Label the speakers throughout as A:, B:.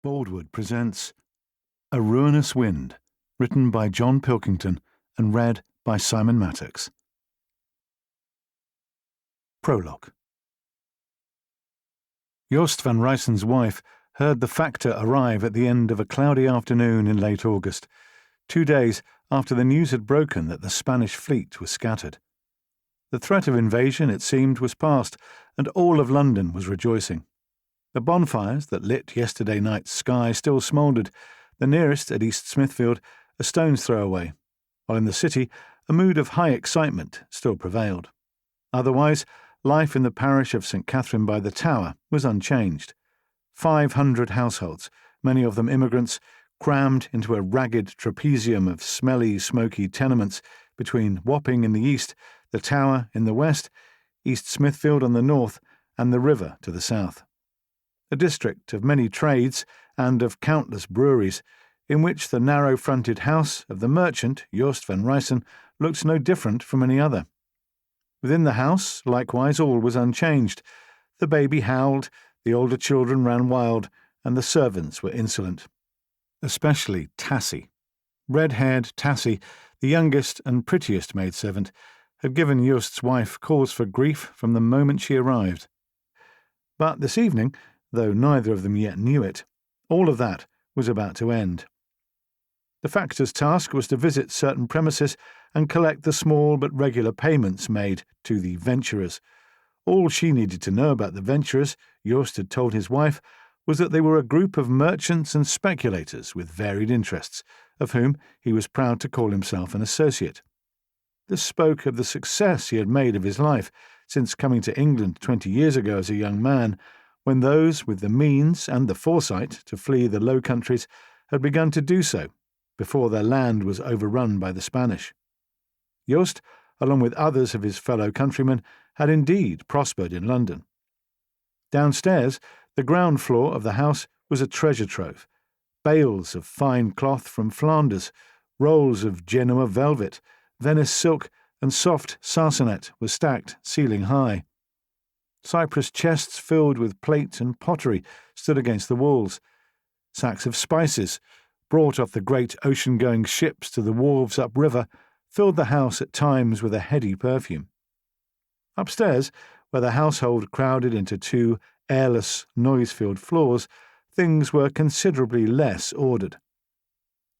A: Boldwood presents A Ruinous Wind, written by John Pilkington and read by Simon Mattox. Prologue. Joost van Ryssen's wife heard the factor arrive at the end of a cloudy afternoon in late August, 2 days after the news had broken that the Spanish fleet was scattered. The threat of invasion, it seemed, was past, and all of London was rejoicing. The bonfires that lit yesterday night's sky still smouldered, the nearest at East Smithfield, a stone's throw away, while in the city a mood of high excitement still prevailed. Otherwise, life in the parish of St. Catherine by the Tower was unchanged. 500 households, many of them immigrants, crammed into a ragged trapezium of smelly, smoky tenements between Wapping in the east, the Tower in the west, East Smithfield on the north, and the river to the south. A district of many trades and of countless breweries, in which the narrow-fronted house of the merchant, Joost van Ryssen, looked no different from any other. Within the house, likewise, all was unchanged. The baby howled, the older children ran wild, and the servants were insolent. Especially Tassie. Red-haired Tassie, the youngest and prettiest maidservant, had given Joost's wife cause for grief from the moment she arrived. But this evening, though neither of them yet knew it, all of that was about to end. The factor's task was to visit certain premises and collect the small but regular payments made to the venturers. All she needed to know about the venturers, Joost had told his wife, was that they were a group of merchants and speculators with varied interests, of whom he was proud to call himself an associate. This spoke of the success he had made of his life since coming to England 20 years ago as a young man, when those with the means and the foresight to flee the Low Countries had begun to do so, before their land was overrun by the Spanish. Joost, along with others of his fellow countrymen, had indeed prospered in London. Downstairs, the ground floor of the house was a treasure trove. Bales of fine cloth from Flanders, rolls of Genoa velvet, Venice silk, and soft sarcenet were stacked ceiling high. Cypress chests filled with plate and pottery stood against the walls. Sacks of spices, brought off the great ocean-going ships to the wharves upriver, filled the house at times with a heady perfume. Upstairs, where the household crowded into 2 airless, noise-filled floors, things were considerably less ordered.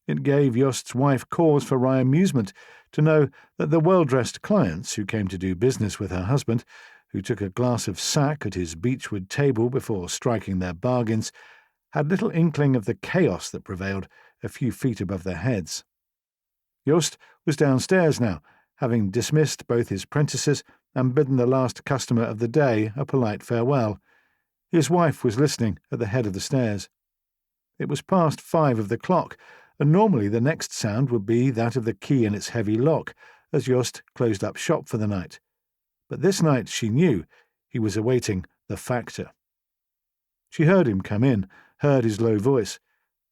A: It gave Joost's wife cause for wry amusement to know that the well-dressed clients who came to do business with her husband, who took a glass of sack at his beechwood table before striking their bargains, had little inkling of the chaos that prevailed a few feet above their heads. Joost was downstairs now, having dismissed both his prentices and bidden the last customer of the day a polite farewell. His wife was listening at the head of the stairs. It was past 5 of the clock, and normally the next sound would be that of the key in its heavy lock, as Joost closed up shop for the night. But this night, she knew, he was awaiting the factor. She heard him come in, heard his low voice.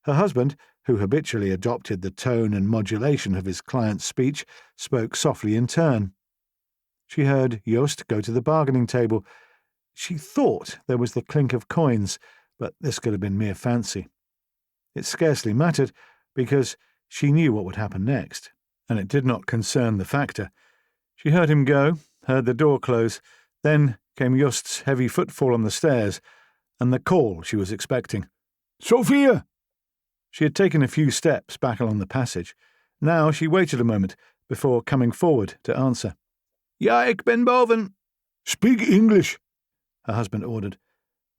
A: Her husband, who habitually adopted the tone and modulation of his client's speech, spoke softly in turn. She heard Joost go to the bargaining table. She thought there was the clink of coins, but this could have been mere fancy. It scarcely mattered, because she knew what would happen next, and it did not concern the factor. She heard him go, heard the door close, then came Joost's heavy footfall on the stairs, and the call she was expecting. "Sophia!" She had taken a few steps back along the passage. Now she waited a moment before coming forward to answer. "Ja, ik ben boven." "Speak English," her husband ordered.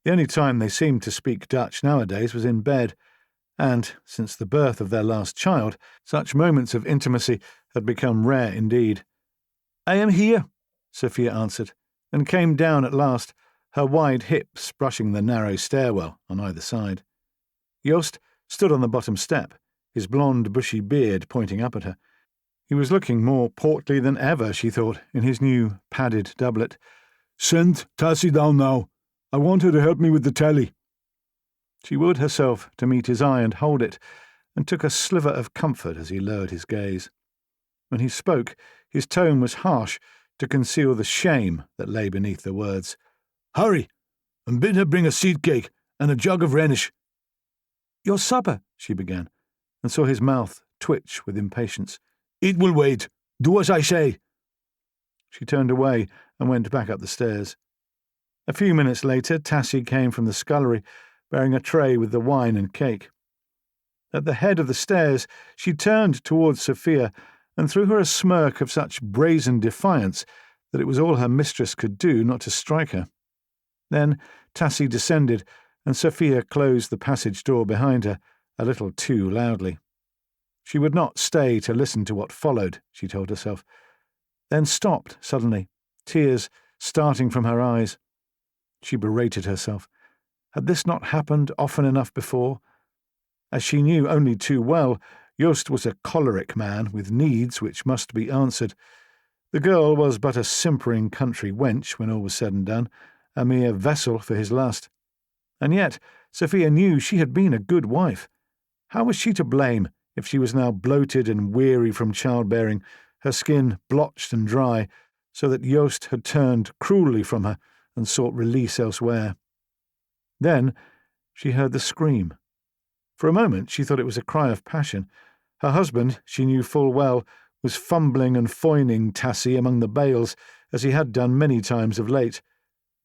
A: The only time they seemed to speak Dutch nowadays was in bed, and, since the birth of their last child, such moments of intimacy had become rare indeed. "I am here," Sophia answered, and came down at last, her wide hips brushing the narrow stairwell on either side. Joost stood on the bottom step, his blonde, bushy beard pointing up at her. He was looking more portly than ever, she thought, in his new padded doublet. "Send Tassie down now. I want her to help me with the tally." She willed herself to meet his eye and hold it, and took a sliver of comfort as he lowered his gaze. When he spoke, his tone was harsh, to conceal the shame that lay beneath the words. "Hurry, and bid her bring a seed cake and a jug of Rhenish." "Your supper," she began, and saw his mouth twitch with impatience. "It will wait. Do as I say." She turned away and went back up the stairs. A few minutes later, Tassie came from the scullery, bearing a tray with the wine and cake. At the head of the stairs, she turned towards Sophia and threw her a smirk of such brazen defiance that it was all her mistress could do not to strike her. Then Tassie descended, and Sophia closed the passage door behind her a little too loudly. She would not stay to listen to what followed, she told herself, then stopped suddenly, tears starting from her eyes. She berated herself. Had this not happened often enough before? As she knew only too well, Jost was a choleric man with needs which must be answered. The girl was but a simpering country wench when all was said and done, a mere vessel for his lust. And yet Sophia knew she had been a good wife. How was she to blame if she was now bloated and weary from childbearing, her skin blotched and dry, so that Jost had turned cruelly from her and sought release elsewhere? Then she heard the scream. For a moment she thought it was a cry of passion. Her husband, she knew full well, was fumbling and foining Tassie among the bales, as he had done many times of late.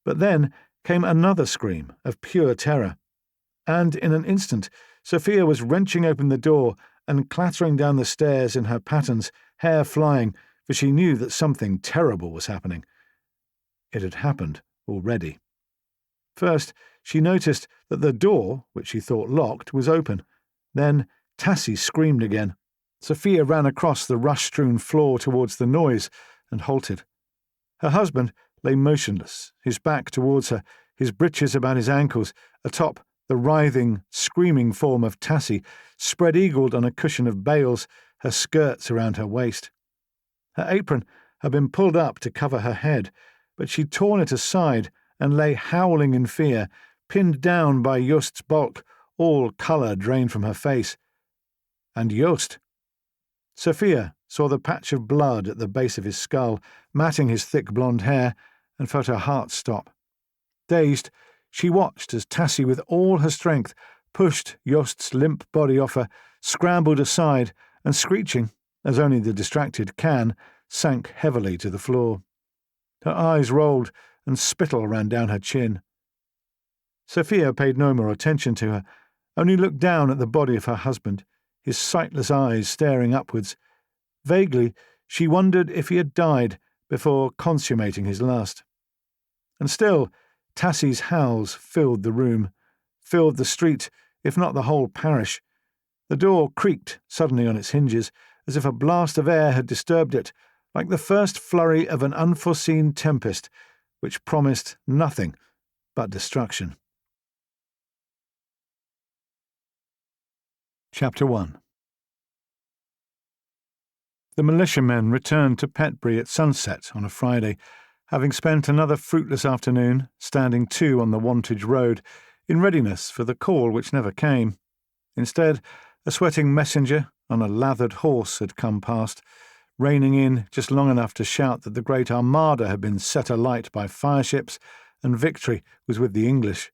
A: But then came another scream of pure terror, and in an instant Sophia was wrenching open the door and clattering down the stairs in her pattens, hair flying, for she knew that something terrible was happening. It had happened already. First, she noticed that the door, which she thought locked, was open. Then Tassie screamed again. Sophia ran across the rush-strewn floor towards the noise and halted. Her husband lay motionless, his back towards her, his breeches about his ankles, atop the writhing, screaming form of Tassie, spread-eagled on a cushion of bales, her skirts around her waist. Her apron had been pulled up to cover her head, but she'd torn it aside and lay howling in fear, pinned down by Jost's bulk, all colour drained from her face. And Jost. Sophia saw the patch of blood at the base of his skull, matting his thick blonde hair, and felt her heart stop. Dazed, she watched as Tassie, with all her strength, pushed Jost's limp body off her, scrambled aside, and screeching, as only the distracted can, sank heavily to the floor. Her eyes rolled, and spittle ran down her chin. Sophia paid no more attention to her, only looked down at the body of her husband, his sightless eyes staring upwards. Vaguely, she wondered if he had died before consummating his lust. And still, Tassie's howls filled the room, filled the street, if not the whole parish. The door creaked suddenly on its hinges, as if a blast of air had disturbed it, like the first flurry of an unforeseen tempest, which promised nothing but destruction. Chapter 1. The militiamen returned to Petbury at sunset on a Friday, having spent another fruitless afternoon standing to on the Wantage road, in readiness for the call which never came. Instead, a sweating messenger on a lathered horse had come past, reining in just long enough to shout that the great armada had been set alight by fireships and victory was with the English.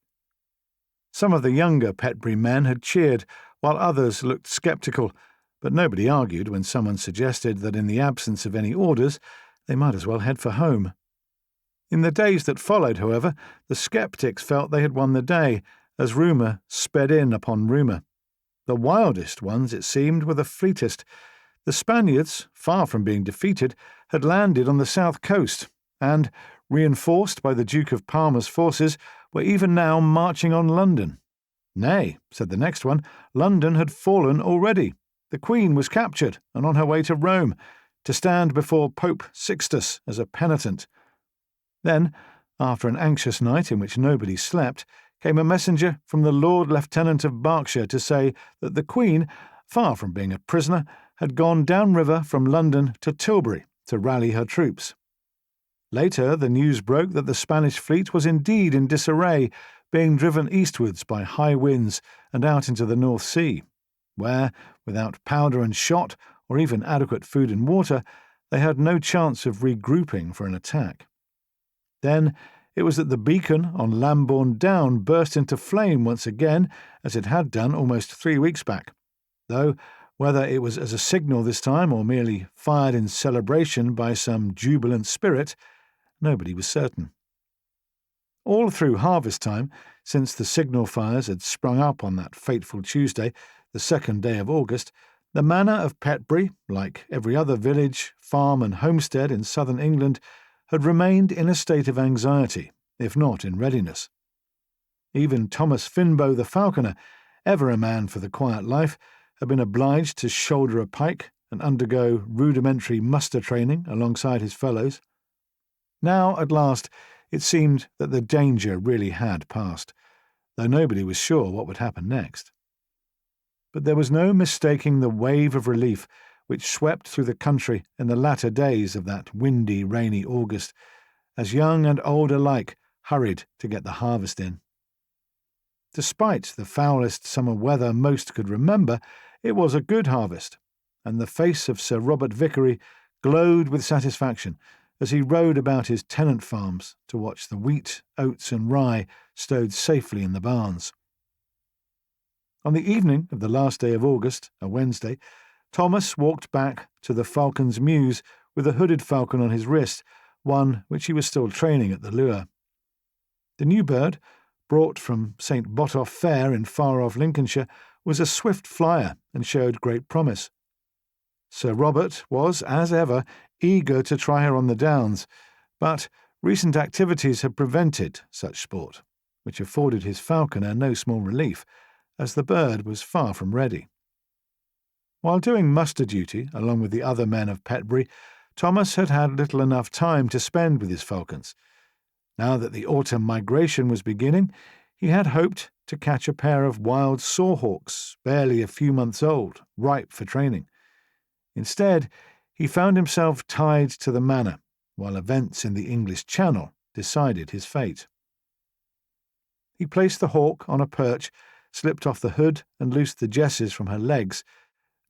A: Some of the younger Petbury men had cheered, while others looked sceptical, but nobody argued when someone suggested that in the absence of any orders they might as well head for home. In the days that followed, however, the sceptics felt they had won the day, as rumour sped in upon rumour. The wildest ones, it seemed, were the fleetest. The Spaniards, far from being defeated, had landed on the south coast, and, reinforced by the Duke of Parma's forces, were even now marching on London. Nay, said the next one, London had fallen already. The Queen was captured and on her way to Rome, to stand before Pope Sixtus as a penitent. Then, after an anxious night in which nobody slept, came a messenger from the Lord Lieutenant of Berkshire to say that the Queen, far from being a prisoner, had gone downriver from London to Tilbury to rally her troops. Later, the news broke that the Spanish fleet was indeed in disarray, being driven eastwards by high winds and out into the North Sea, where, without powder and shot, or even adequate food and water, they had no chance of regrouping for an attack. Then It was that the beacon on Lambourn Down burst into flame once again, as it had done almost 3 weeks back, though whether it was as a signal this time or merely fired in celebration by some jubilant spirit, nobody was certain. All through harvest time, since the signal fires had sprung up on that fateful Tuesday, the 2nd day of August, the manor of Petbury, like every other village, farm and homestead in southern England, had remained in a state of anxiety, if not in readiness. Even Thomas Finbow the Falconer, ever a man for the quiet life, had been obliged to shoulder a pike and undergo rudimentary muster training alongside his fellows. Now, at last, it seemed that the danger really had passed, though nobody was sure what would happen next. But there was no mistaking the wave of relief which swept through the country in the latter days of that windy, rainy August, as young and old alike hurried to get the harvest in. Despite the foulest summer weather most could remember, it was a good harvest, and the face of Sir Robert Vicary glowed with satisfaction as he rode about his tenant farms to watch the wheat, oats and rye stowed safely in the barns. On the evening of the last day of August, a Wednesday, Thomas walked back to the Falcon's Mews with a hooded falcon on his wrist, one which he was still training at the lure. The new bird, brought from St. Botolph Fair in far-off Lincolnshire, was a swift flyer and showed great promise. Sir Robert was, as ever, eager to try her on the downs, but recent activities had prevented such sport, which afforded his falconer no small relief, as the bird was far from ready. While doing muster duty along with the other men of Petbury, Thomas had had little enough time to spend with his falcons. Now that the autumn migration was beginning, he had hoped to catch a pair of wild sawhawks, barely a few months old, ripe for training. Instead, he found himself tied to the manor, while events in the English Channel decided his fate. He placed the hawk on a perch, slipped off the hood and loosed the jesses from her legs,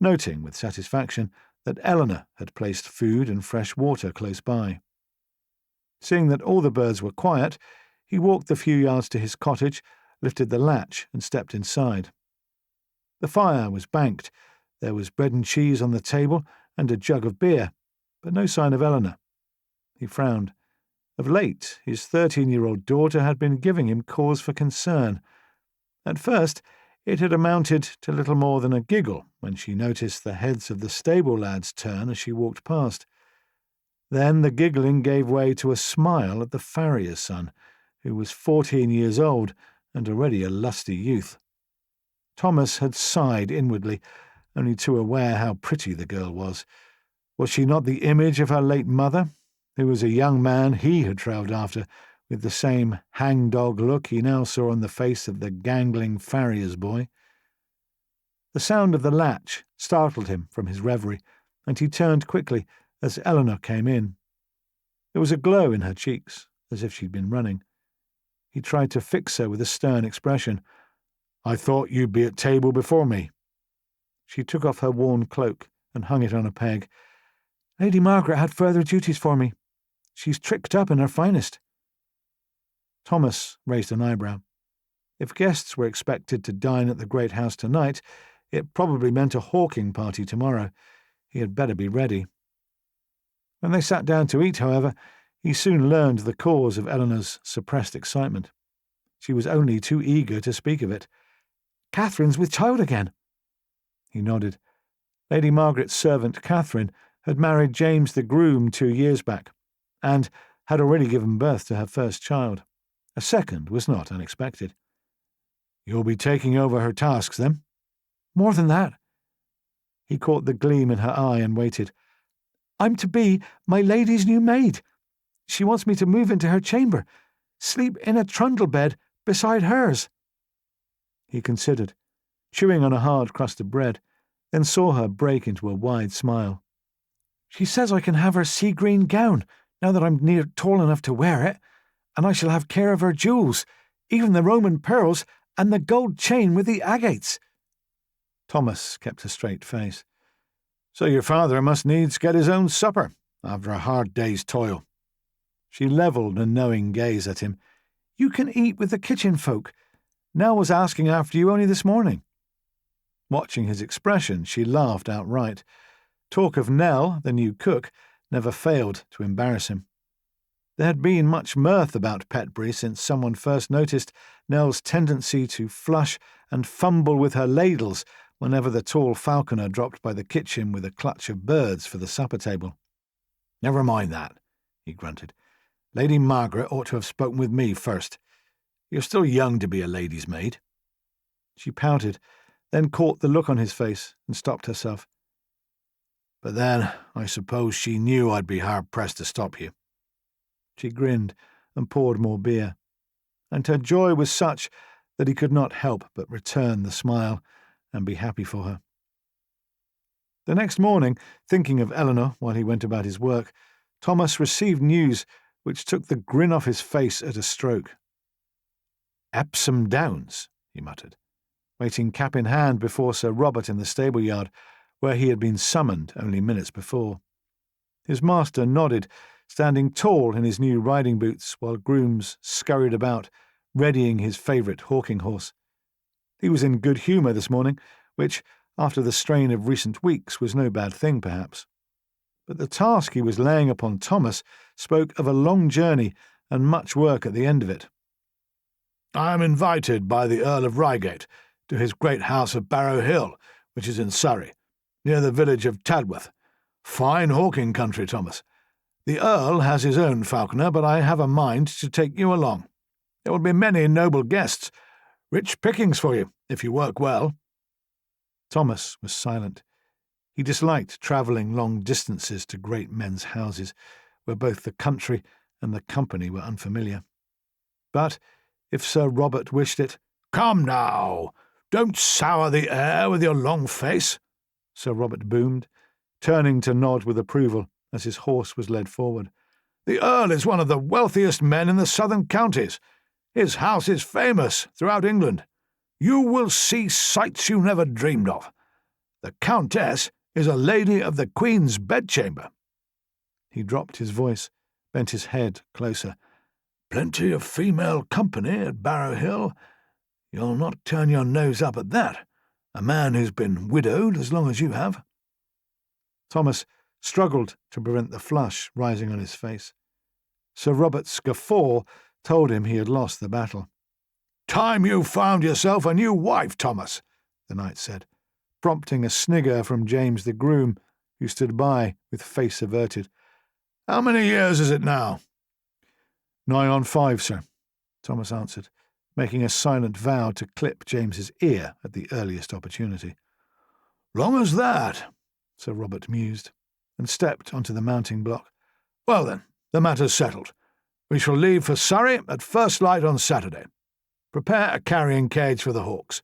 A: noting with satisfaction that Eleanor had placed food and fresh water close by. Seeing that all the birds were quiet, he walked the few yards to his cottage, lifted the latch and stepped inside. The fire was banked, there was bread and cheese on the table and a jug of beer, but no sign of Eleanor. He frowned. Of late, his 13-year-old daughter had been giving him cause for concern. At first, it had amounted to little more than a giggle when she noticed the heads of the stable lads turn as she walked past. Then the giggling gave way to a smile at the farrier's son, who was 14 years old and already a lusty youth. Thomas had sighed inwardly, only too aware how pretty the girl was. Was she not the image of her late mother, who was a young man he had trailed after, with the same hang-dog look he now saw on the face of the gangling farrier's boy? The sound of the latch startled him from his reverie, and he turned quickly as Eleanor came in. There was a glow in her cheeks, as if she'd been running. He tried to fix her with a stern expression. "I thought you'd be at table before me." She took off her worn cloak and hung it on a peg. "Lady Margaret had further duties for me. She's tricked up in her finest." Thomas raised an eyebrow. If guests were expected to dine at the great house tonight, it probably meant a hawking party tomorrow. He had better be ready. When they sat down to eat, however, he soon learned the cause of Eleanor's suppressed excitement. She was only too eager to speak of it. "Catherine's with child again." He nodded. Lady Margaret's servant, Catherine, had married James the groom 2 years back, and had already given birth to her first child. A second was not unexpected. "You'll be taking over her tasks, then?" "More than that." He caught the gleam in her eye and waited. "I'm to be my lady's new maid. She wants me to move into her chamber, sleep in a trundle bed beside hers." He considered, chewing on a hard crust of bread, then saw her break into a wide smile. "She says I can have her sea-green gown, now that I'm near tall enough to wear it, and I shall have care of her jewels, even the Roman pearls and the gold chain with the agates." Thomas kept a straight face. "So your father must needs get his own supper, after a hard day's toil." She levelled a knowing gaze at him. "You can eat with the kitchen folk. Nell was asking after you only this morning." Watching his expression, she laughed outright. Talk of Nell, the new cook, never failed to embarrass him. There had been much mirth about Petbury since someone first noticed Nell's tendency to flush and fumble with her ladles whenever the tall Falconer dropped by the kitchen with a clutch of birds for the supper table. "Never mind that," he grunted. "Lady Margaret ought to have spoken with me first. You're still young to be a lady's maid." She pouted, then caught the look on his face and stopped herself. "But then, I suppose she knew I'd be hard-pressed to stop you." She grinned and poured more beer, and her joy was such that he could not help but return the smile and be happy for her. The next morning, thinking of Eleanor while he went about his work, Thomas received news which took the grin off his face at a stroke. "Epsom Downs," he muttered, waiting cap in hand before Sir Robert in the stable-yard, where he had been summoned only minutes before. His master nodded, standing tall in his new riding boots while grooms scurried about, readying his favourite hawking horse. He was in good humour this morning, which, after the strain of recent weeks, was no bad thing, perhaps. But the task he was laying upon Thomas spoke of a long journey and much work at the end of it. "I am invited by the Earl of Reigate to his great house of Barrow Hill, which is in Surrey, near the village of Tadworth. Fine hawking country, Thomas. The Earl has his own falconer, but I have a mind to take you along. There will be many noble guests. Rich pickings for you, if you work well." Thomas was silent. He disliked travelling long distances to great men's houses, where both the country and the company were unfamiliar. But, if Sir Robert wished it— "Come now, don't sour the air with your long face," Sir Robert boomed, turning to nod with approval as his horse was led forward. "The Earl is one of the wealthiest men in the southern counties. His house is famous throughout England. You will see sights you never dreamed of. The Countess is a lady of the Queen's bedchamber." He dropped his voice, bent his head closer. "Plenty of female company at Barrow Hill. You'll not turn your nose up at that, a man who's been widowed as long as you have." Thomas struggled to prevent the flush rising on his face. Sir Robert's guffaw told him he had lost the battle. "Time you found yourself a new wife, Thomas," the knight said, prompting a snigger from James the groom, who stood by with face averted. "How many years is it now?" "Nigh on 5, sir," Thomas answered, making a silent vow to clip James's ear at the earliest opportunity. "Long as that," Sir Robert mused, and stepped onto the mounting block. "Well then, the matter's settled. We shall leave for Surrey at first light on Saturday. Prepare a carrying cage for the hawks."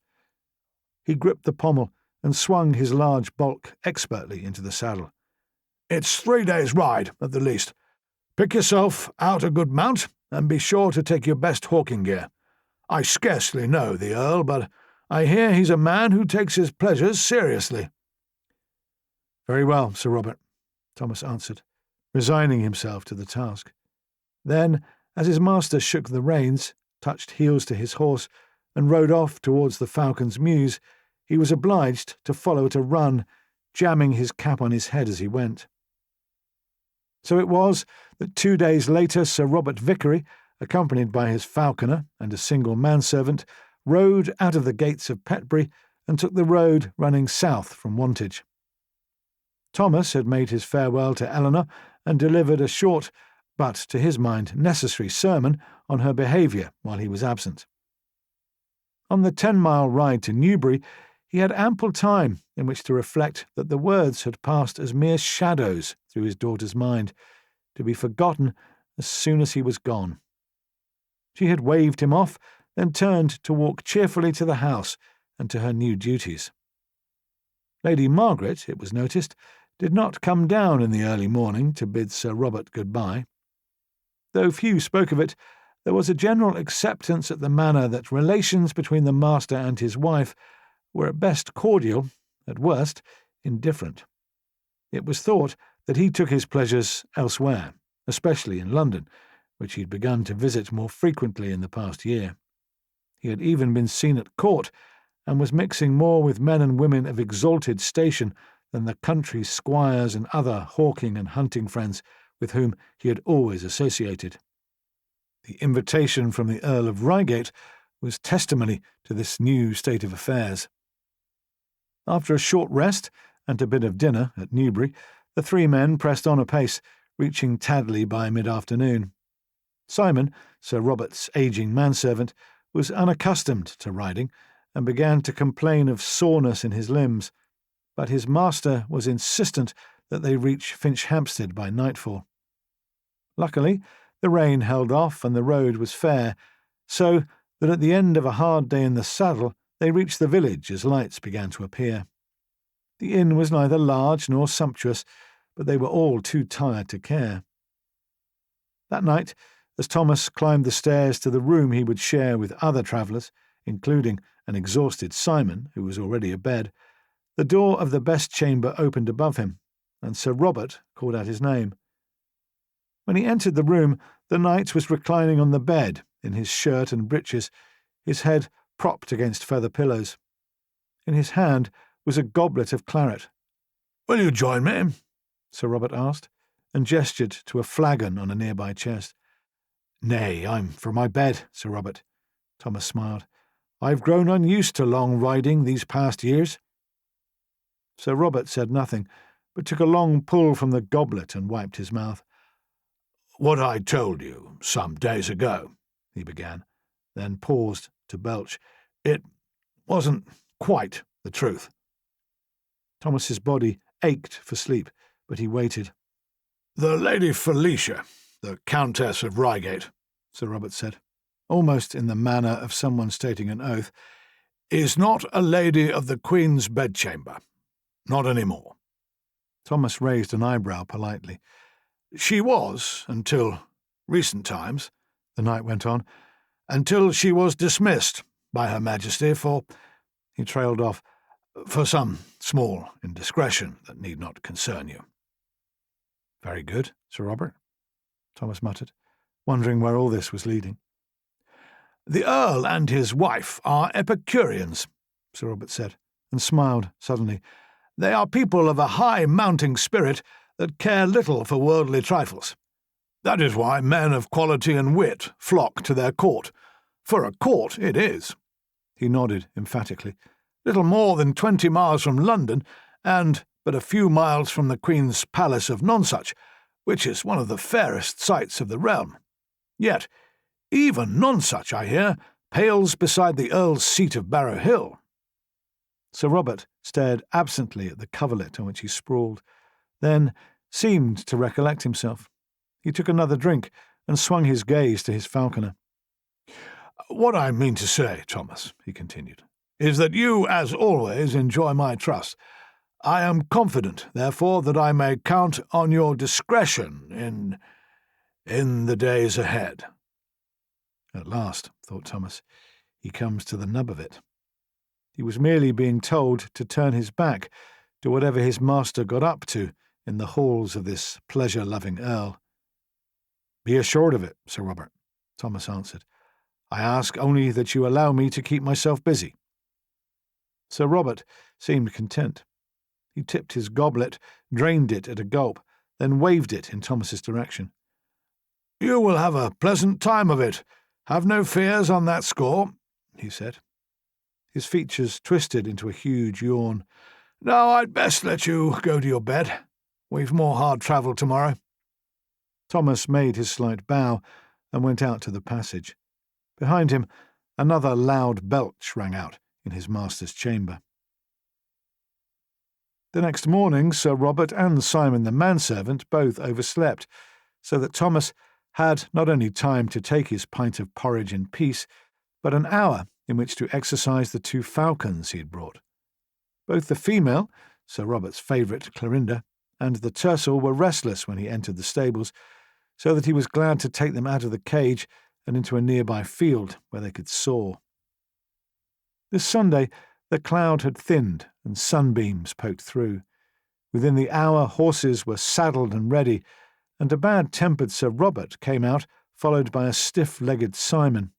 A: He gripped the pommel and swung his large bulk expertly into the saddle. "It's 3 days' ride, at the least. Pick yourself out a good mount, and be sure to take your best hawking gear. I scarcely know the Earl, but I hear he's a man who takes his pleasures seriously." "Very well, Sir Robert," Thomas answered, resigning himself to the task. Then, as his master shook the reins, touched heels to his horse, and rode off towards the Falcon's Mews, he was obliged to follow at a run, jamming his cap on his head as he went. So it was that 2 days later Sir Robert Vickery, accompanied by his falconer and a single manservant, rode out of the gates of Petbury and took the road running south from Wantage. Thomas had made his farewell to Eleanor and delivered a short, but to his mind necessary sermon on her behaviour while he was absent. On the 10-mile ride to Newbury, he had ample time in which to reflect that the words had passed as mere shadows through his daughter's mind, to be forgotten as soon as he was gone. She had waved him off, then turned to walk cheerfully to the house and to her new duties. Lady Margaret, it was noticed, did not come down in the early morning to bid Sir Robert good-bye. Though few spoke of it, there was a general acceptance at the manor that relations between the master and his wife were at best cordial, at worst indifferent. It was thought that he took his pleasures elsewhere, especially in London, which he had begun to visit more frequently in the past year. He had even been seen at court, and was mixing more with men and women of exalted station than the country squires and other hawking and hunting friends with whom he had always associated. The invitation from the Earl of Reigate was testimony to this new state of affairs. After a short rest and a bit of dinner at Newbury, the three men pressed on apace, reaching Tadley by mid-afternoon. Simon, Sir Robert's ageing manservant, was unaccustomed to riding, and began to complain of soreness in his limbs, but his master was insistent that they reach Finchampstead by nightfall. Luckily, the rain held off and the road was fair, so that at the end of a hard day in the saddle they reached the village as lights began to appear. The inn was neither large nor sumptuous, but they were all too tired to care. That night, as Thomas climbed the stairs to the room he would share with other travellers, including an exhausted Simon, who was already abed, the door of the best chamber opened above him, and Sir Robert called out his name. When he entered the room, the knight was reclining on the bed, in his shirt and breeches, his head propped against feather pillows. In his hand was a goblet of claret. "Will you join me?" Sir Robert asked, and gestured to a flagon on a nearby chest. "Nay, I'm for my bed, Sir Robert." Thomas smiled. "I've grown unused to long riding these past years." Sir Robert said nothing, but took a long pull from the goblet and wiped his mouth. "What I told you some days ago," he began, then paused to belch. "It wasn't quite the truth." Thomas's body ached for sleep, but he waited. "The Lady Felicia, the Countess of Reigate," Sir Robert said, almost in the manner of someone stating an oath, "is not a lady of the Queen's bedchamber. Not any more." Thomas raised an eyebrow politely. "She was, until recent times," the knight went on, "until she was dismissed by Her Majesty for—" he trailed off, "for some small indiscretion that need not concern you." "Very good, Sir Robert," Thomas muttered, wondering where all this was leading. "The Earl and his wife are Epicureans," Sir Robert said, and smiled suddenly. "They are people of a high mounting spirit that care little for worldly trifles. That is why men of quality and wit flock to their court. For a court it is." He nodded emphatically. "Little more than 20 miles from London, and but a few miles from the Queen's Palace of Nonsuch, which is one of the fairest sights of the realm. Yet even Nonsuch, I hear, pales beside the Earl's seat of Barrow Hill." Sir Robert stared absently at the coverlet on which he sprawled, then seemed to recollect himself. He took another drink and swung his gaze to his falconer. "What I mean to say, Thomas," he continued, "is that you, as always, enjoy my trust. I am confident, therefore, that I may count on your discretion in the days ahead." At last, thought Thomas, he comes to the nub of it. He was merely being told to turn his back to whatever his master got up to in the halls of this pleasure-loving earl. "Be assured of it, Sir Robert," Thomas answered. "I ask only that you allow me to keep myself busy." Sir Robert seemed content. He tipped his goblet, drained it at a gulp, then waved it in Thomas's direction. "You will have a pleasant time of it. Have no fears on that score," he said. His features twisted into a huge yawn. "Now I'd best let you go to your bed. We've more hard travel tomorrow." Thomas made his slight bow and went out to the passage. Behind him, another loud belch rang out in his master's chamber. The next morning, Sir Robert and Simon the manservant both overslept, so that Thomas had not only time to take his pint of porridge in peace, but an hour in which to exercise the 2 falcons he had brought. Both the female, Sir Robert's favourite Clorinda, and the tercel were restless when he entered the stables, so that he was glad to take them out of the cage and into a nearby field where they could soar. This Sunday the cloud had thinned and sunbeams poked through. Within the hour horses were saddled and ready, and a bad-tempered Sir Robert came out followed by a stiff-legged Simon.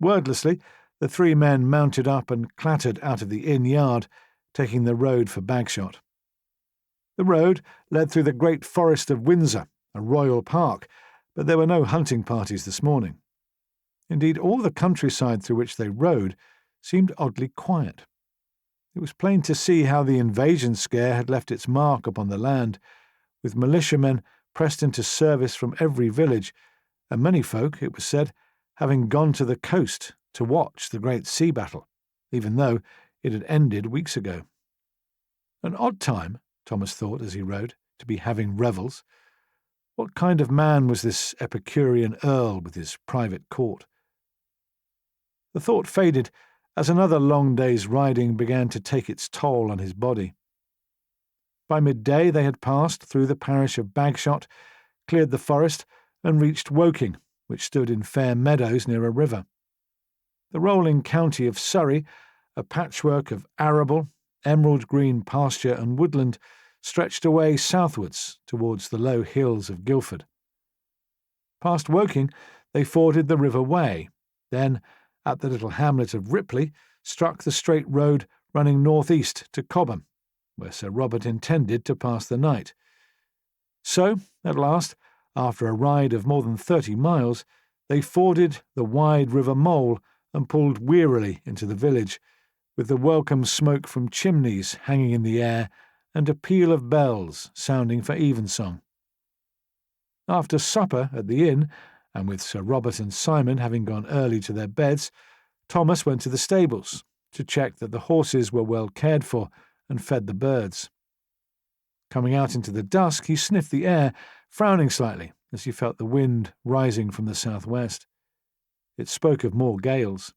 A: Wordlessly, the three men mounted up and clattered out of the inn yard, taking the road for Bagshot. The road led through the great forest of Windsor, a royal park, but there were no hunting parties this morning. Indeed, all the countryside through which they rode seemed oddly quiet. It was plain to see how the invasion scare had left its mark upon the land, with militiamen pressed into service from every village, and many folk, it was said, having gone to the coast to watch the great sea battle, even though it had ended weeks ago. An odd time, Thomas thought as he rode, to be having revels. What kind of man was this Epicurean earl with his private court? The thought faded as another long day's riding began to take its toll on his body. By midday they had passed through the parish of Bagshot, cleared the forest, and reached Woking, which stood in fair meadows near a river. The rolling county of Surrey, a patchwork of arable, emerald-green pasture and woodland, stretched away southwards towards the low hills of Guildford. Past Woking they forded the River Wey, then, at the little hamlet of Ripley, struck the straight road running north-east to Cobham, where Sir Robert intended to pass the night. So, at last, after a ride of more than 30 miles, they forded the wide River Mole and pulled wearily into the village, with the welcome smoke from chimneys hanging in the air and a peal of bells sounding for evensong. After supper at the inn, and with Sir Robert and Simon having gone early to their beds, Thomas went to the stables to check that the horses were well cared for and fed the birds. Coming out into the dusk, he sniffed the air, frowning slightly as he felt the wind rising from the southwest. It spoke of more gales.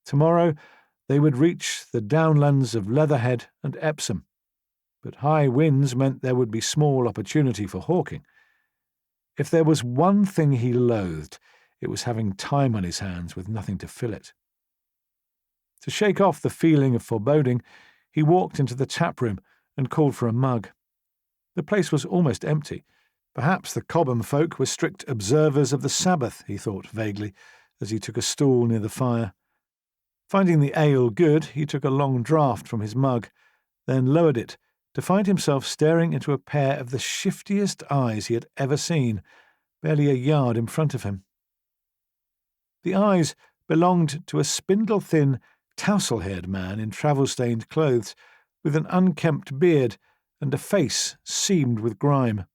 A: Tomorrow they would reach the downlands of Leatherhead and Epsom, but high winds meant there would be small opportunity for hawking. If there was one thing he loathed, it was having time on his hands with nothing to fill it. To shake off the feeling of foreboding, he walked into the tap-room and called for a mug. The place was almost empty. Perhaps the Cobham folk were strict observers of the Sabbath, he thought vaguely, as he took a stool near the fire. Finding the ale good, he took a long draught from his mug, then lowered it, to find himself staring into a pair of the shiftiest eyes he had ever seen, barely a yard in front of him. The eyes belonged to a spindle-thin, tousle-haired man in travel-stained clothes, with an unkempt beard and a face seamed with grime.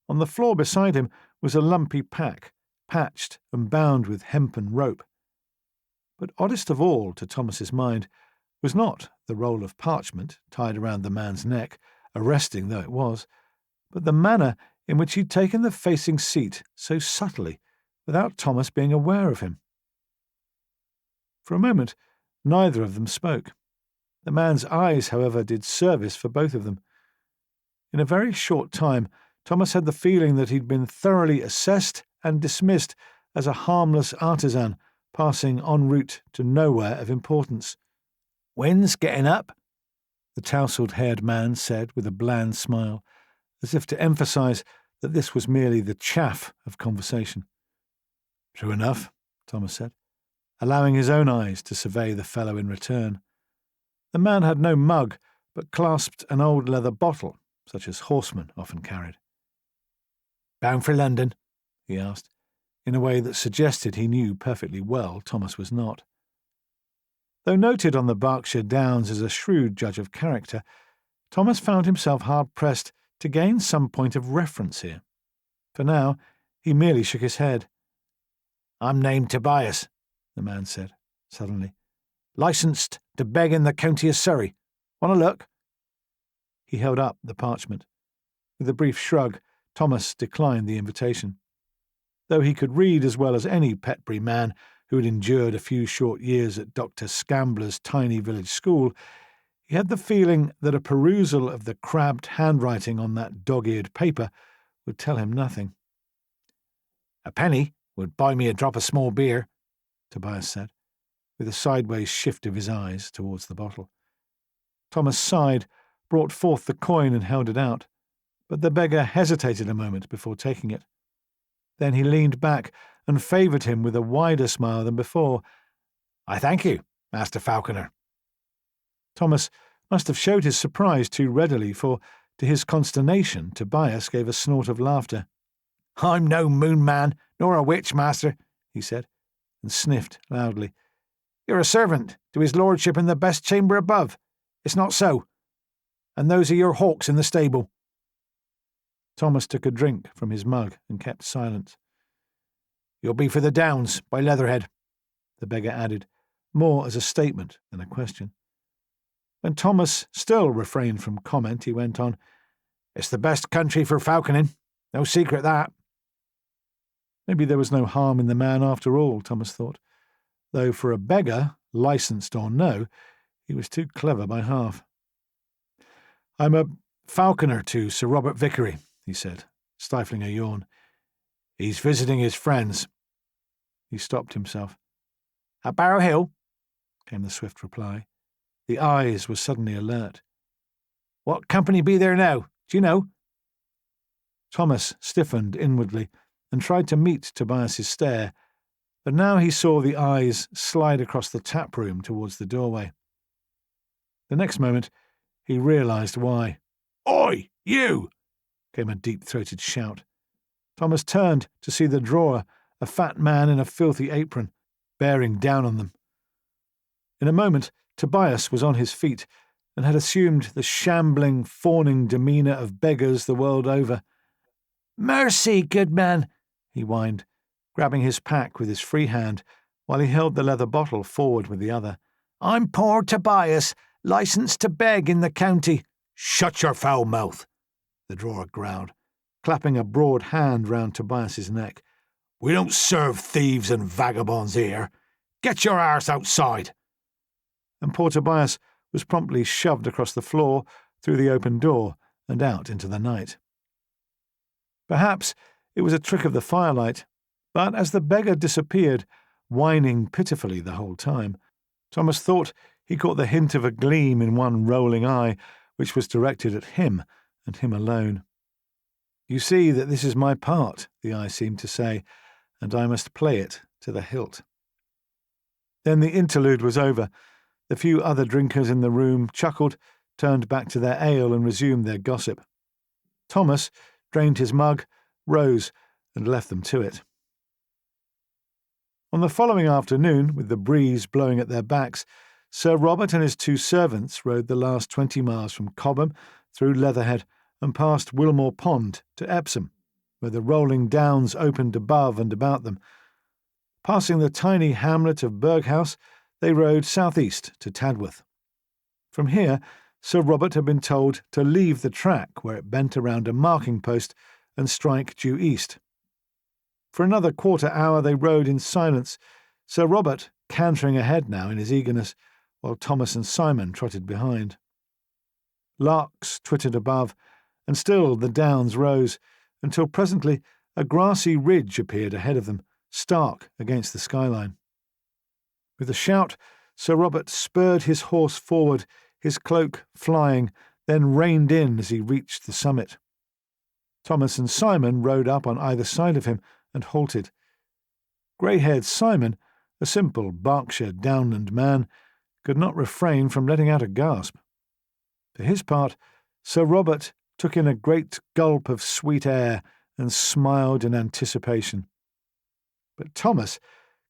A: On the floor beside him was a lumpy pack, patched and bound with hempen rope. But oddest of all, to Thomas's mind, was not the roll of parchment tied around the man's neck, arresting though it was, but the manner in which he'd taken the facing seat so subtly, without Thomas being aware of him. For a moment, neither of them spoke. The man's eyes, however, did service for both of them. In a very short time, Thomas had the feeling that he'd been thoroughly assessed and dismissed as a harmless artisan passing en route to nowhere of importance. "Wind's getting up," the tousled-haired man said with a bland smile, as if to emphasize that this was merely the chaff of conversation. "True enough," Thomas said, allowing his own eyes to survey the fellow in return. The man had no mug, but clasped an old leather bottle, such as horsemen often carried. "Bound for London?" he asked, in a way that suggested he knew perfectly well Thomas was not. Though noted on the Berkshire Downs as a shrewd judge of character, Thomas found himself hard-pressed to gain some point of reference here. For now, he merely shook his head. "I'm named Tobias," the man said, suddenly. "Licensed to beg in the county of Surrey. Want a look?" He held up the parchment. With a brief shrug, Thomas declined the invitation. Though he could read as well as any Petbury man who had endured a few short years at Dr. Scambler's tiny village school, he had the feeling that a perusal of the crabbed handwriting on that dog-eared paper would tell him nothing. "A penny would buy me a drop of small beer," Tobias said, with a sideways shift of his eyes towards the bottle. Thomas sighed, brought forth the coin and held it out, but the beggar hesitated a moment before taking it. Then he leaned back and favoured him with a wider smile than before. "I thank you, Master Falconer." Thomas must have showed his surprise too readily, for, to his consternation, Tobias gave a snort of laughter. "I'm no moon man, nor a witch, master," he said, and sniffed loudly. "You're a servant to his lordship in the best chamber above. It's not so. And those are your hawks in the stable." Thomas took a drink from his mug and kept silence. "You'll be for the Downs by Leatherhead," the beggar added, more as a statement than a question. When Thomas still refrained from comment, he went on, "It's the best country for falconing. No secret, that." Maybe there was no harm in the man after all, Thomas thought, though for a beggar, licensed or no, he was too clever by half. "I'm a falconer to Sir Robert Vickery," he said, stifling a yawn. "He's visiting his friends." He stopped himself. "At Barrow Hill?" came the swift reply. The eyes were suddenly alert. "What company be there now? Do you know?" Thomas stiffened inwardly and tried to meet Tobias's stare, but now he saw the eyes slide across the tap room towards the doorway. The next moment he realised why. "Oi, you!" came a deep-throated shout. Thomas turned to see the drawer, a fat man in a filthy apron, bearing down on them. In a moment Tobias was on his feet and had assumed the shambling, fawning demeanour of beggars the world over. "Mercy, good man," he whined, grabbing his pack with his free hand while he held the leather bottle forward with the other. "I'm poor Tobias, licensed to beg in the county." "Shut your foul mouth," the drawer growled, clapping a broad hand round Tobias's neck. "We don't serve thieves and vagabonds here. Get your arse outside." And poor Tobias was promptly shoved across the floor, through the open door, and out into the night. Perhaps it was a trick of the firelight, but as the beggar disappeared, whining pitifully the whole time, Thomas thought he caught the hint of a gleam in one rolling eye, which was directed at him and him alone. "You see that this is my part," the eye seemed to say, "and I must play it to the hilt." Then the interlude was over. The few other drinkers in the room chuckled, turned back to their ale and resumed their gossip. Thomas drained his mug, rose, and left them to it. On the following afternoon, with the breeze blowing at their backs, Sir Robert and his 2 servants rode the last 20 miles from Cobham through Leatherhead and past Wilmore Pond to Epsom, where the rolling downs opened above and about them. Passing the tiny hamlet of Burghouse, they rode southeast to Tadworth. From here, Sir Robert had been told to leave the track where it bent around a marking post and strike due east. For another quarter-hour they rode in silence, Sir Robert cantering ahead now in his eagerness, while Thomas and Simon trotted behind. Larks twittered above, and still the downs rose, until presently a grassy ridge appeared ahead of them, stark against the skyline. With a shout, Sir Robert spurred his horse forward, his cloak flying, then reined in as he reached the summit. Thomas and Simon rode up on either side of him and halted. Grey-haired Simon, a simple Berkshire downland man, could not refrain from letting out a gasp. For his part, Sir Robert took in a great gulp of sweet air and smiled in anticipation. But Thomas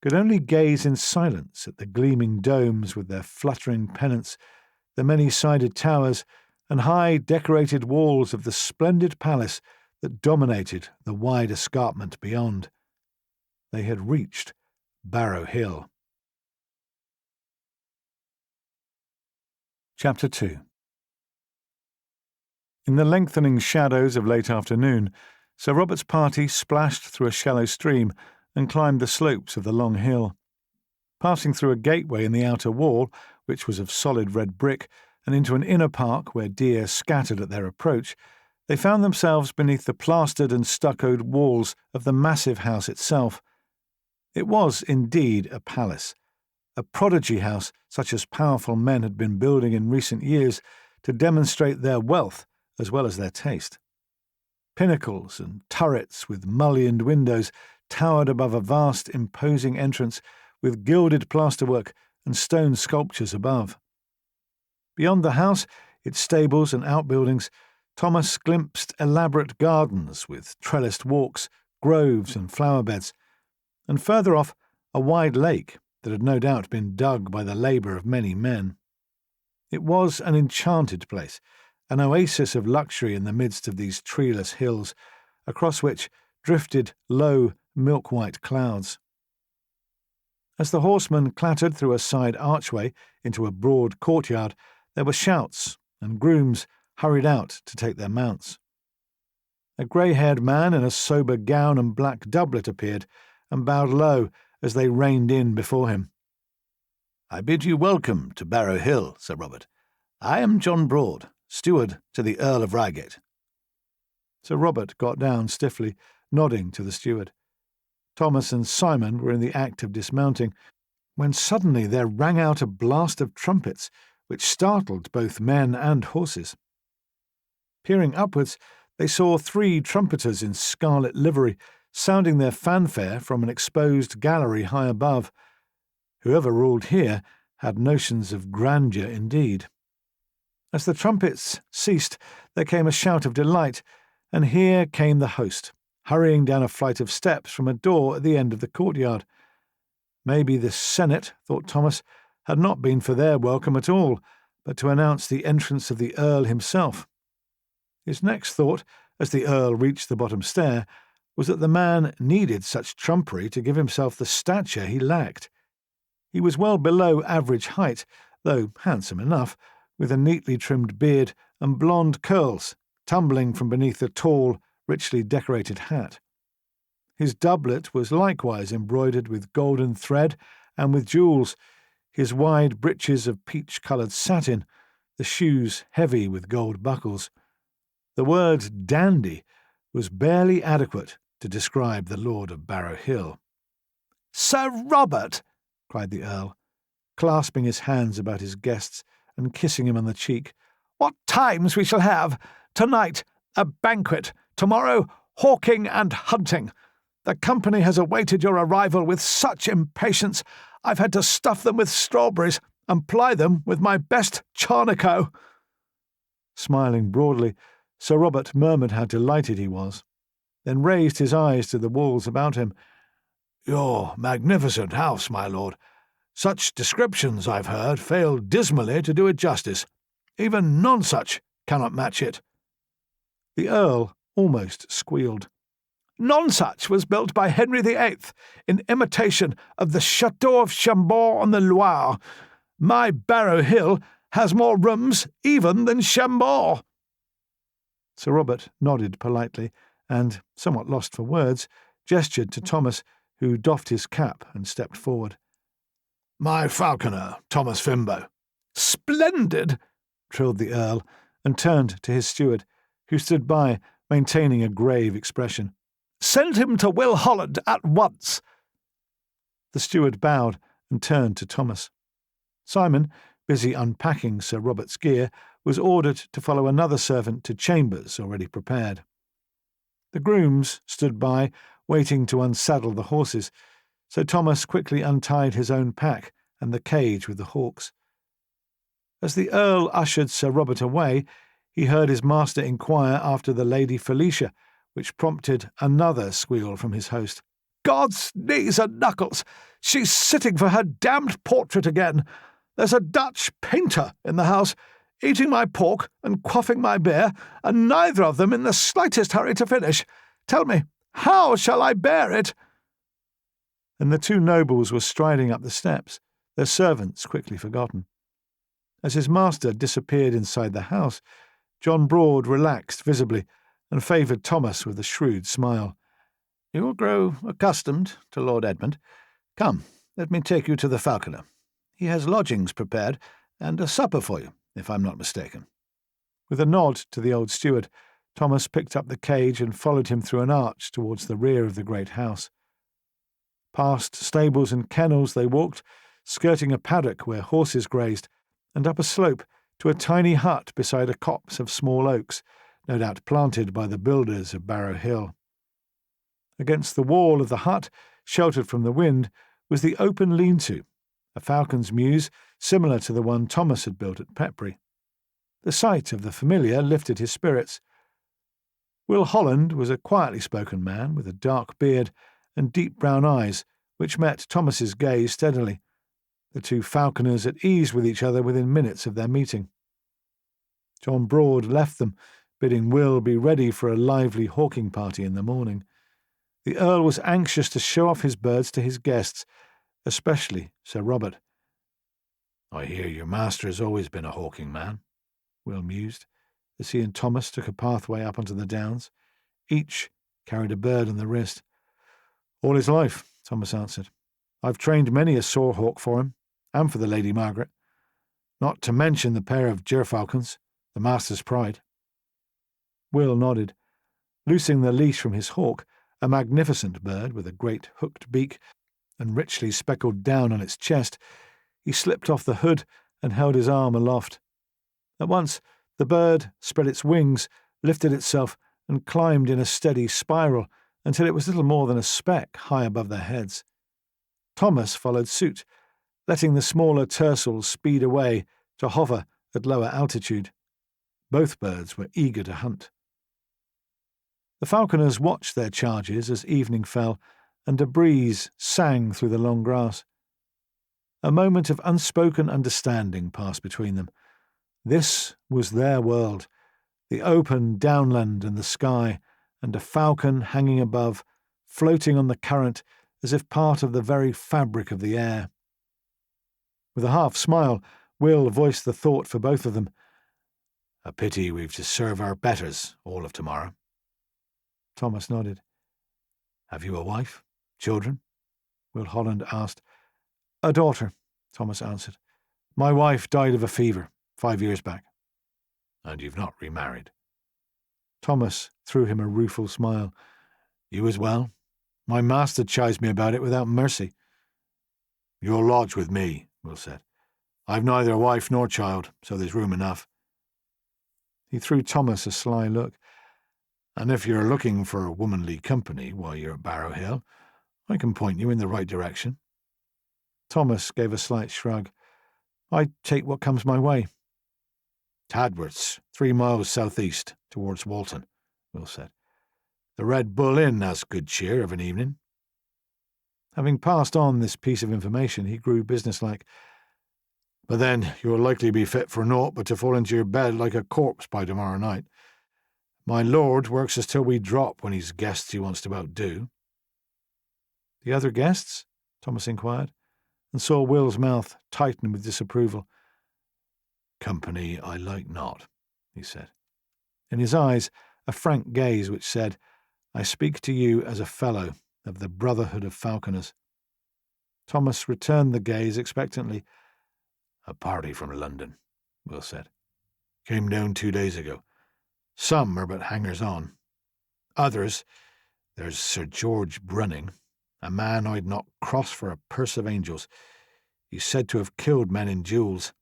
A: could only gaze in silence at the gleaming domes with their fluttering pennants, the many-sided towers, and high decorated walls of the splendid palace that dominated the wide escarpment beyond. They had reached Barrow Hill. Chapter 2. In the lengthening shadows of late afternoon, Sir Robert's party splashed through a shallow stream and climbed the slopes of the long hill. Passing through a gateway in the outer wall, which was of solid red brick, and into an inner park where deer scattered at their approach, they found themselves beneath the plastered and stuccoed walls of the massive house itself. It was indeed a palace, a prodigy house such as powerful men had been building in recent years to demonstrate their wealth as well as their taste. Pinnacles and turrets with mullioned windows towered above a vast, imposing entrance with gilded plasterwork and stone sculptures above. Beyond the house, its stables and outbuildings, Thomas glimpsed elaborate gardens with trellised walks, groves and flower beds, and further off, a wide lake that had no doubt been dug by the labour of many men. It was an enchanted place, an oasis of luxury in the midst of these treeless hills, across which drifted low, milk-white clouds. As the horsemen clattered through a side archway into a broad courtyard, there were shouts, and grooms hurried out to take their mounts. A grey-haired man in a sober gown and black doublet appeared, and bowed low as they reined in before him.
B: "I bid you welcome to Barrow Hill, Sir Robert. I am John Broad, steward to the Earl of Reigate."
A: Sir Robert got down stiffly, nodding to the steward. Thomas and Simon were in the act of dismounting, when suddenly there rang out a blast of trumpets, which startled both men and horses. Peering upwards, they saw 3 trumpeters in scarlet livery, sounding their fanfare from an exposed gallery high above. Whoever ruled here had notions of grandeur indeed. As the trumpets ceased, there came a shout of delight, and here came the host, hurrying down a flight of steps from a door at the end of the courtyard. Maybe the Senate, thought Thomas, had not been for their welcome at all, but to announce the entrance of the Earl himself. His next thought, as the Earl reached the bottom stair, was that the man needed such trumpery to give himself the stature he lacked. He was well below average height, though handsome enough, with a neatly trimmed beard and blonde curls tumbling from beneath a tall, richly decorated hat. His doublet was likewise embroidered with golden thread and with jewels, his wide breeches of peach-coloured satin, the shoes heavy with gold buckles. The word dandy was barely adequate to describe the Lord of Barrow Hill.
B: "Sir Robert!"
A: cried the Earl, clasping his hands about his guests and kissing him on the cheek.
B: "What times we shall have! Tonight, a banquet. Tomorrow, hawking and hunting. The company has awaited your arrival with such impatience, I've had to stuff them with strawberries and ply them with my best charnico."
A: Smiling broadly, Sir Robert murmured how delighted he was, then raised his eyes to the walls about him.
B: "Your magnificent house, my lord. Such descriptions, I've heard, fail dismally to do it justice. Even Nonsuch cannot match it."
A: The Earl almost squealed.
B: "Nonsuch was built by Henry VIII in imitation of the Chateau of Chambord on the Loire. My Barrow Hill has more rooms even than Chambord."
A: Sir Robert nodded politely and, somewhat lost for words, gestured to Thomas, who doffed his cap and stepped forward.
B: "My falconer, Thomas Fimbo." "Splendid!"
A: trilled the Earl, and turned to his steward, who stood by, maintaining a grave expression.
B: "Send him to Will Holland at once."
A: The steward bowed and turned to Thomas. Simon, busy unpacking Sir Robert's gear, was ordered to follow another servant to chambers already prepared. The grooms stood by, waiting to unsaddle the horses, so Thomas quickly untied his own pack and the cage with the hawks. As the Earl ushered Sir Robert away, he heard his master inquire after the Lady Felicia, which prompted another squeal from his host.
B: "God's knees and knuckles! She's sitting for her damned portrait again. There's a Dutch painter in the house, eating my pork and quaffing my beer, and neither of them in the slightest hurry to finish. Tell me, how shall I bear it?"
A: And the 2 nobles were striding up the steps, their servants quickly forgotten. As his master disappeared inside the house, John Broad relaxed visibly and favoured Thomas with a shrewd smile.
B: "You will grow accustomed to Lord Edmund. Come, let me take you to the Falconer. He has lodgings prepared, and a supper for you, if I'm not mistaken."
A: With a nod to the old steward, Thomas picked up the cage and followed him through an arch towards the rear of the great house. Past stables and kennels they walked, skirting a paddock where horses grazed, and up a slope to a tiny hut beside a copse of small oaks, no doubt planted by the builders of Barrow Hill. Against the wall of the hut, sheltered from the wind, was the open lean-to, a falcon's mews similar to the one Thomas had built at Petbury. The sight of the familiar lifted his spirits. Will Holland was a quietly spoken man with a dark beard and deep brown eyes, which met Thomas's gaze steadily, the two falconers at ease with each other within minutes of their meeting. John Broad left them, bidding Will be ready for a lively hawking party in the morning. The Earl was anxious to show off his birds to his guests, especially Sir Robert. "I hear your master has always been a hawking man," Will mused, as he and Thomas took a pathway up onto the downs. Each carried a bird on the wrist. "All his life," Thomas answered. "I've trained many a soar hawk for him, and for the Lady Margaret, not to mention the pair of gerfalcons, the master's pride." Will nodded. Loosing the leash from his hawk, a magnificent bird with a great hooked beak and richly speckled down on its chest, he slipped off the hood and held his arm aloft. At once the bird spread its wings, lifted itself, and climbed in a steady spiral until it was little more than a speck high above their heads. Thomas followed suit, letting the smaller tercels speed away to hover at lower altitude. Both birds were eager to hunt. The falconers watched their charges as evening fell, and a breeze sang through the long grass. A moment of unspoken understanding passed between them. This was their world, the open downland and the sky, and a falcon hanging above, floating on the current as if part of the very fabric of the air. With a half-smile, Will voiced the thought for both of them. "A pity we've to serve our betters all of tomorrow." Thomas nodded. "Have you a wife? Children?" Will Holland asked. "A daughter," Thomas answered. "My wife died of a fever 5 years back." "And you've not remarried?" Thomas threw him a rueful smile. "You as well? My master chides me about it without mercy." "You'll lodge with me," Will said. "I've neither a wife nor child, so there's room enough." He threw Thomas a sly look. "And if you're looking for womanly company while you're at Barrow Hill, I can point you in the right direction." Thomas gave a slight shrug. "I take what comes my way." "Tadworth's 3 miles southeast, towards Walton," Will said. "The Red Bull Inn has good cheer of an evening." Having passed on this piece of information, he grew businesslike. "But then you'll likely be fit for naught but to fall into your bed like a corpse by tomorrow night. My lord works us till we drop when he's guests he wants to outdo." "The other guests?" Thomas inquired, and saw Will's mouth tighten with disapproval. "Company I like not," he said. In his eyes, a frank gaze which said, "I speak to you as a fellow of the Brotherhood of Falconers." Thomas returned the gaze expectantly. "A party from London," Will said. "Came down 2 days ago. Some are but hangers-on. Others, there's Sir George Brunning, a man I'd not cross for a purse of angels. He's said to have killed men in duels.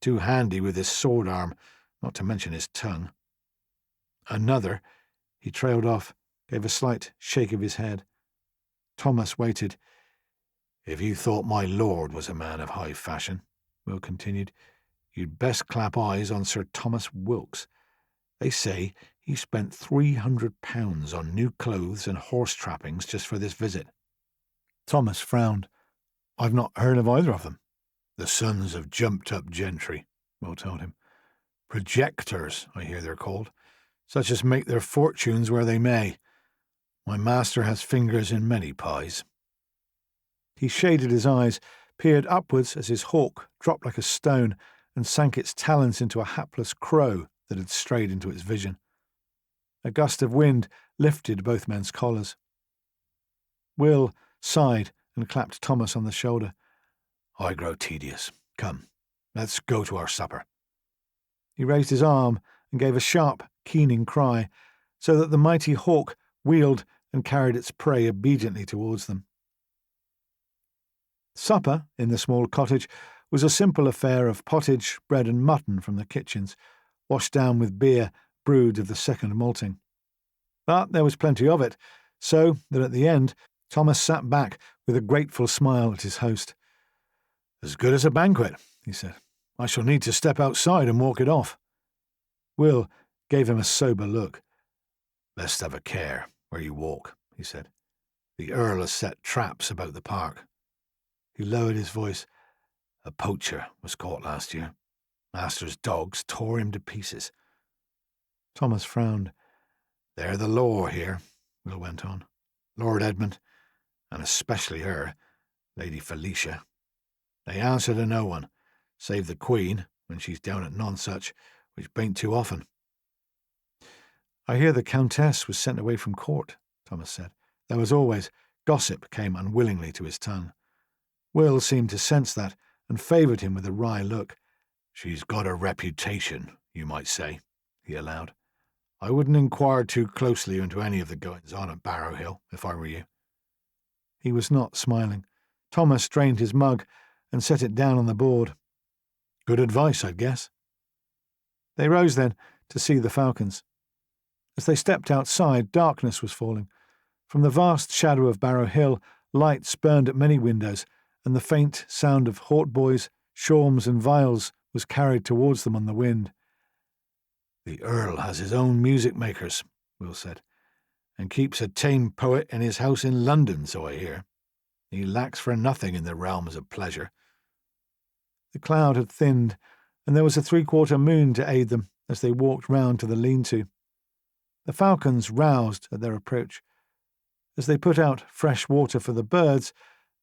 A: Too handy with his sword arm, not to mention his tongue. Another," he trailed off, gave a slight shake of his head. Thomas waited. "If you thought my lord was a man of high fashion," Will continued, "you'd best clap eyes on Sir Thomas Wilkes. They say he spent £300 on new clothes and horse trappings just for this visit." Thomas frowned. "I've not heard of either of them." "The sons of jumped-up gentry," Will told him. "Projectors, I hear they're called, such as make their fortunes where they may. My master has fingers in many pies." He shaded his eyes, peered upwards as his hawk dropped like a stone and sank its talons into a hapless crow that had strayed into its vision. A gust of wind lifted both men's collars. Will sighed and clapped Thomas on the shoulder. "I grow tedious. Come, let's go to our supper." He raised his arm and gave a sharp, keening cry, so that the mighty hawk wheeled and carried its prey obediently towards them. Supper, in the small cottage, was a simple affair of pottage, bread and mutton from the kitchens, washed down with beer, brewed of the second malting. But there was plenty of it, so that at the end Thomas sat back with a grateful smile at his host. "As good as a banquet," he said. "I shall need to step outside and walk it off." Will gave him a sober look. "Best have a care where you walk," he said. "The Earl has set traps about the park." He lowered his voice. "A poacher was caught last year. Master's dogs tore him to pieces." Thomas frowned. "They're the law here," Will went on. "Lord Edmund, and especially her, Lady Felicia. They answer to no one, save the Queen when she's down at Nonsuch, which bain't too often." "I hear the Countess was sent away from court," Thomas said, though as always gossip came unwillingly to his tongue. Will seemed to sense that and favoured him with a wry look. "She's got a reputation, you might say," he allowed. "I wouldn't inquire too closely into any of the goings-on at Barrow Hill, if I were you." He was not smiling. Thomas drained his mug and set it down on the board. "Good advice, I'd guess." They rose then to see the falcons. As they stepped outside, darkness was falling. From the vast shadow of Barrow Hill, lights burned at many windows, and the faint sound of hautboys, shawms, and viols was carried towards them on the wind. "The Earl has his own music-makers," Will said, "and keeps a tame poet in his house in London, so I hear. He lacks for nothing in the realms of pleasure." The cloud had thinned, and there was a three-quarter moon to aid them as they walked round to the lean-to. The falcons roused at their approach. As they put out fresh water for the birds,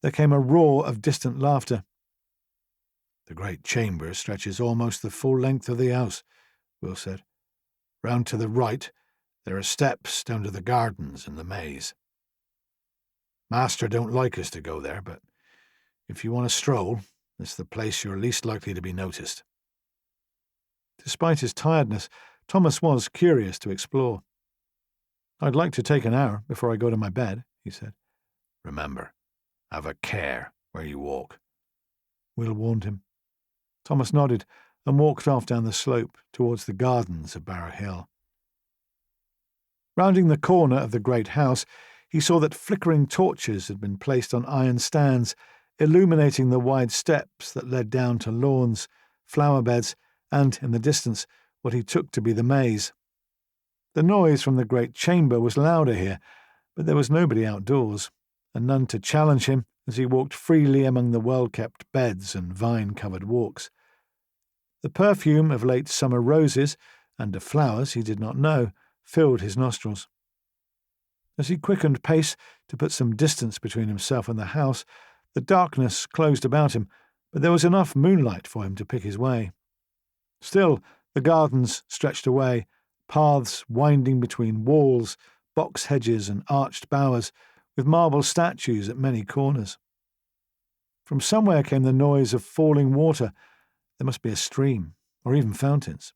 A: there came a roar of distant laughter. "The great chamber stretches almost the full length of the house," Will said. "Round to the right there are steps down to the gardens and the maze. Master don't like us to go there, but if you want to stroll, it's the place you're least likely to be noticed." Despite his tiredness, Thomas was curious to explore. "I'd like to take an hour before I go to my bed," he said. "Remember, have a care where you walk," Will warned him. Thomas nodded and walked off down the slope towards the gardens of Barrow Hill. Rounding the corner of the great house, he saw that flickering torches had been placed on iron stands, illuminating the wide steps that led down to lawns, flower beds, and, in the distance, what he took to be the maze. The noise from the great chamber was louder here, but there was nobody outdoors, and none to challenge him as he walked freely among the well-kept beds and vine-covered walks. The perfume of late summer roses, and of flowers he did not know, filled his nostrils. As he quickened pace to put some distance between himself and the house, the darkness closed about him, but there was enough moonlight for him to pick his way. Still, the gardens stretched away, paths winding between walls, box hedges, and arched bowers, with marble statues at many corners. From somewhere came the noise of falling water. There must be a stream, or even fountains.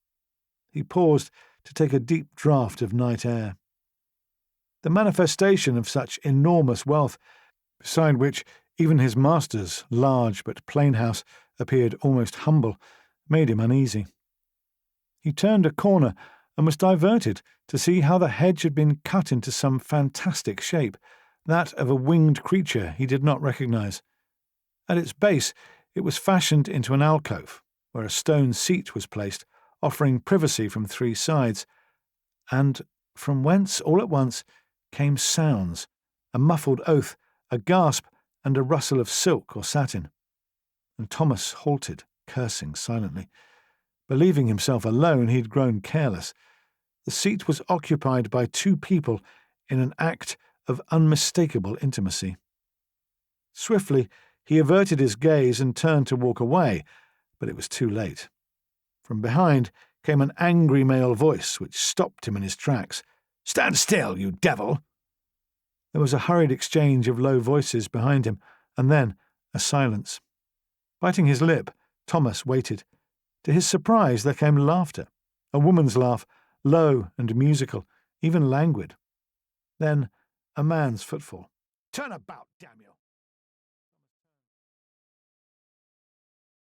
A: He paused to take a deep draught of night air. The manifestation of such enormous wealth, beside which even his master's large but plain house appeared almost humble, made him uneasy. He turned a corner and was diverted to see how the hedge had been cut into some fantastic shape, that of a winged creature he did not recognize. At its base it was fashioned into an alcove, where a stone seat was placed, offering privacy from three sides, and from whence, all at once, came sounds, a muffled oath, a gasp, and a rustle of silk or satin. And Thomas halted, cursing silently. Believing himself alone, he had grown careless. The seat was occupied by two people in an act of unmistakable intimacy. Swiftly, he averted his gaze and turned to walk away, but it was too late. From behind came an angry male voice which stopped him in his tracks. "Stand still, you devil!" There was a hurried exchange of low voices behind him, and then a silence. Biting his lip, Thomas waited. To his surprise, there came laughter, a woman's laugh, low and musical, even languid. Then a man's footfall. "Turn about, damn you!"